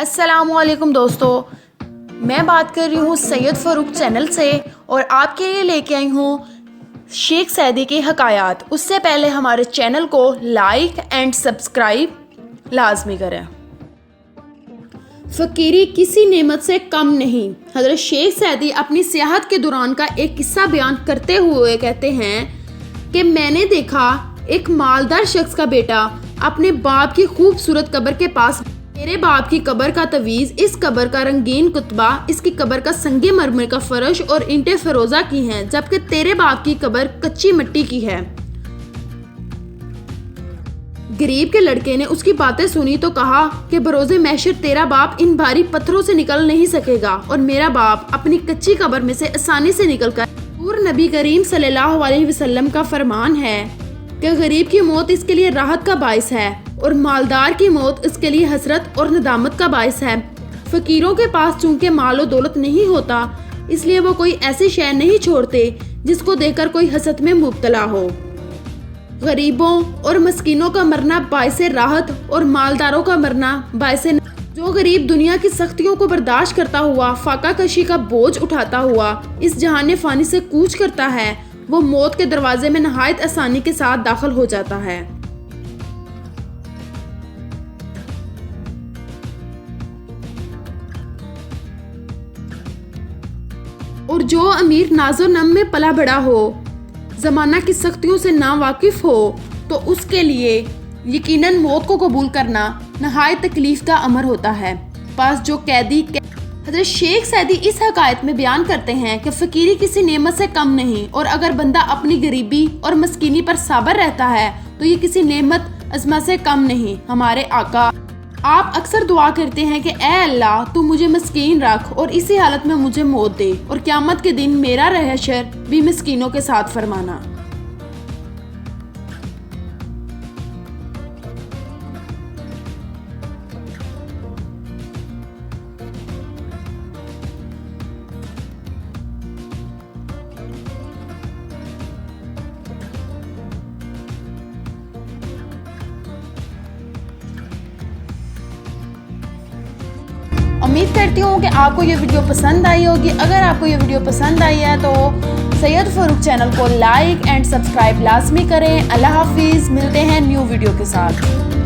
अस्सलामुअलैकुम दोस्तों, मैं बात कर रही हूँ सैयद फ़ारूक चैनल से और आपके लिए लेके आई हूँ शेख सैदी की हकायात। उससे पहले हमारे चैनल को लाइक एंड सब्सक्राइब लाजमी करें। फ़कीरी किसी नेमत से कम नहीं। हज़रत शेख सैदी अपनी सियाहत के दौरान का एक किस्सा बयान करते हुए कहते हैं कि मैंने देखा एक मालदार शख्स का बेटा अपने बाप की खूबसूरत कब्र के पास, मेरे बाप की कब्र का तवीज़, इस कब्र का रंगीन कुतबा, इसकी कब्र का संगे मरमर का फर्श और ईंटें फरोजा की हैं, जबकि तेरे बाप की कब्र कच्ची मिट्टी की है। गरीब के लड़के ने उसकी बातें सुनी तो कहा कि बरोज़े महशर तेरा बाप इन भारी पत्थरों से निकल नहीं सकेगा और मेरा बाप अपनी कच्ची कब्र में से आसानी से निकलकर। पूर नबी करीम सल्लल्लाहु अलैहि वसल्लम का फरमान है कि गरीब की मौत इसके लिए राहत का बाइस है और मालदार की मौत इसके लिए हसरत और नदामत का बाइस है। फ़कीरों के पास चूंकि मालो दौलत नहीं होता, इसलिए वो कोई ऐसी शय नहीं छोड़ते जिसको देखकर कोई हसद में मुब्तला हो। गरीबों और मस्कीनों का मरना बाइस राहत और मालदारों का मरना बाइस। जो गरीब दुनिया की सख्तियों को बर्दाश्त करता हुआ, फाका कशी का बोझ उठाता हुआ इस जहान फ़ानी से कूच करता है, वो मौत के दरवाजे में नहायत आसानी के साथ दाखिल हो जाता है। और जो अमीर नाजो नम में पला बड़ा हो, ज़माना की सख्तियों से ना वाकिफ हो, तो उसके लिए यकीनन मौत को कबूल करना नहायत तकलीफ का अमर होता है। पास जो कैदी हज़रत शेख सैदी इस हकायत में बयान करते हैं कि फ़कीरी किसी नेमत से कम नहीं, और अगर बंदा अपनी गरीबी और मस्कीनी पर साबर रहता है तो ये किसी नेमत अज़मा से कम नहीं। हमारे आका आप अक्सर दुआ करते हैं कि ए अल्लाह, तू मुझे मस्कीन रख और इसी हालत में मुझे मौत दे, और क़यामत के दिन मेरा रहशर भी मस्कीनों के साथ फरमाना। उम्मीद करती हूँ कि आपको ये वीडियो पसंद आई होगी। अगर आपको ये वीडियो पसंद आई है तो सैयद फ़ारूक चैनल को लाइक एंड सब्सक्राइब लाजमी करें। अल्लाह हाफिज़, मिलते हैं न्यू वीडियो के साथ।